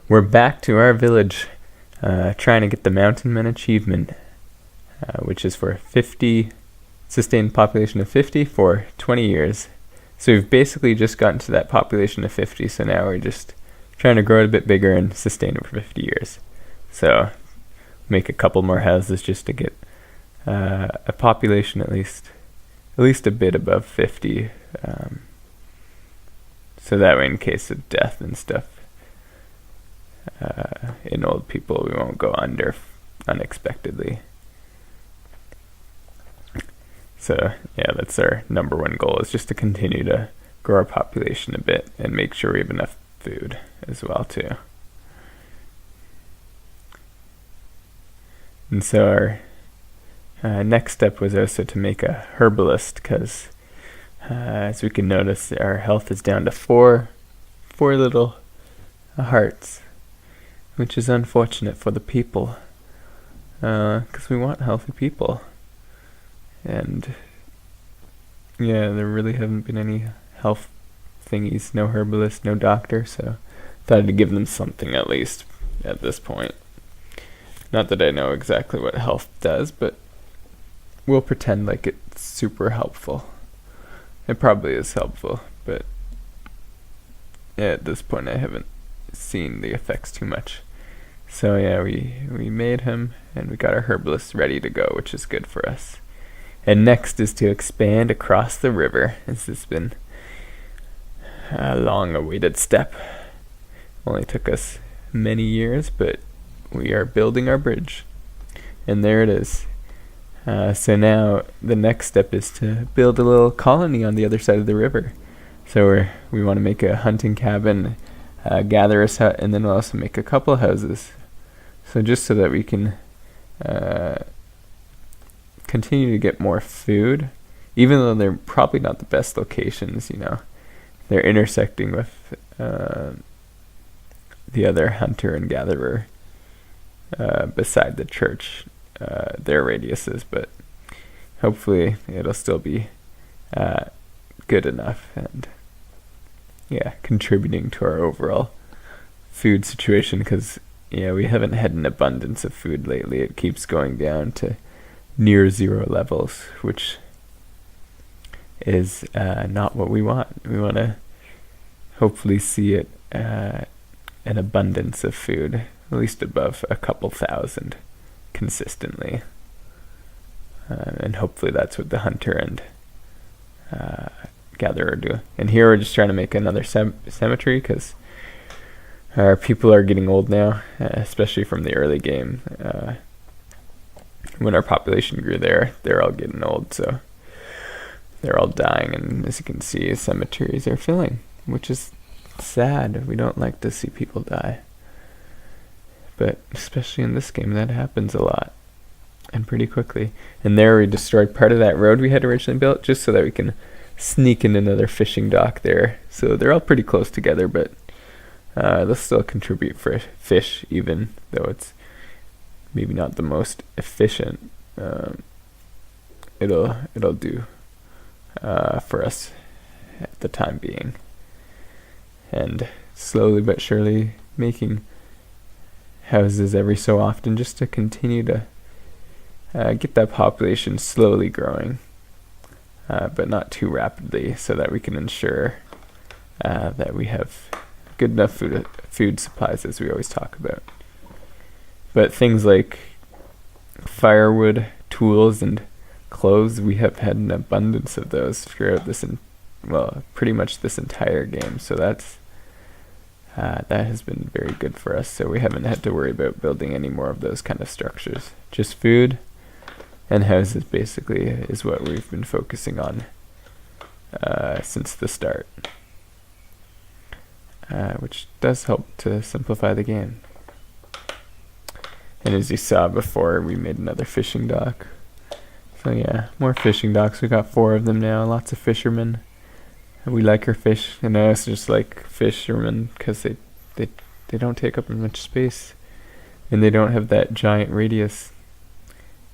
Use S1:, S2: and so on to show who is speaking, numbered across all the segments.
S1: we're back to our village, trying to get the Mountain Men achievement, which is for 50, sustained population of 50 for 20 years. So we've basically just gotten to that population of 50, so now we're just trying to grow it a bit bigger and sustain it for 50 years. So make a couple more houses just to get a population at least a bit above 50, so that way in case of death and stuff, in old people, we won't go under unexpectedly. So yeah, that's our number one goal, is just to continue to grow our population a bit and make sure we have enough food as well too. And so our next step was also to make a herbalist, because as we can notice, our health is down to four little hearts, which is unfortunate for the people, because we want healthy people. And yeah, there really haven't been any health thingies, no herbalist, no doctor, so thought I'd give them something at least at this point. Not that I know exactly what health does, but we'll pretend like it's super helpful. It probably is helpful, but yeah, at this point I haven't seen the effects too much. So yeah, we made him, and we got our herbalist ready to go, which is good for us. And next is to expand across the river. This has been a long-awaited step. Only took us many years, but we are building our bridge. And there it is. So now the next step is to build a little colony on the other side of the river. So we want to make a hunting cabin, gatherer's hut, and then we'll also make a couple houses. So just so that we can continue to get more food, even though they're probably not the best locations, they're intersecting with the other hunter and gatherer beside the church, their radiuses, but hopefully it'll still be good enough and contributing to our overall food situation, because we haven't had an abundance of food lately. It keeps going down to near zero levels, which is not what we want. We want to hopefully see it an abundance of food, at least above a couple thousand consistently, and hopefully that's what the hunter and gatherer do. And here we're just trying to make another cemetery, because our people are getting old now, especially from the early game. When our population grew there, they're all getting old, so they're all dying, and as you can see, cemeteries are filling, which is sad. We don't like to see people die, but especially in this game, that happens a lot, and pretty quickly. And there we destroyed part of that road we had originally built, just so that we can sneak in another fishing dock there. So they're all pretty close together, but they'll still contribute for fish, even though it's maybe not the most efficient. It'll do for us at the time being, and slowly but surely making houses every so often, just to continue to get that population slowly growing, but not too rapidly, so that we can ensure that we have good enough food supplies, as we always talk about. But things like firewood, tools, and clothes, we have had an abundance of those throughout pretty much this entire game. So that has been very good for us. So we haven't had to worry about building any more of those kind of structures. Just food and houses, basically, is what we've been focusing on since the start, which does help to simplify the game. And as you saw before, we made another fishing dock. So yeah, more fishing docks. We got 4 of them now. Lots of fishermen. And we like our fish. And I also just like fishermen because they don't take up as much space, and they don't have that giant radius.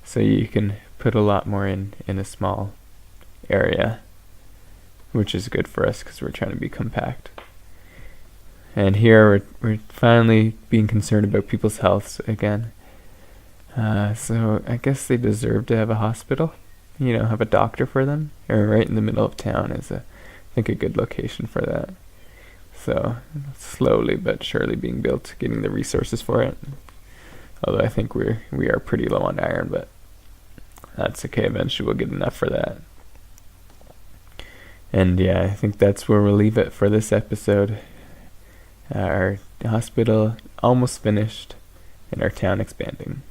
S1: So you can put a lot more in a small area, which is good for us because we're trying to be compact. And here we're finally being concerned about people's health again. So I guess they deserve to have a hospital, have a doctor for them. Or right in the middle of town is I think a good location for that. So slowly but surely being built, getting the resources for it. Although I think we are pretty low on iron, but that's okay. Eventually we'll get enough for that. And yeah, I think that's where we'll leave it for this episode. Our hospital almost finished and our town expanding.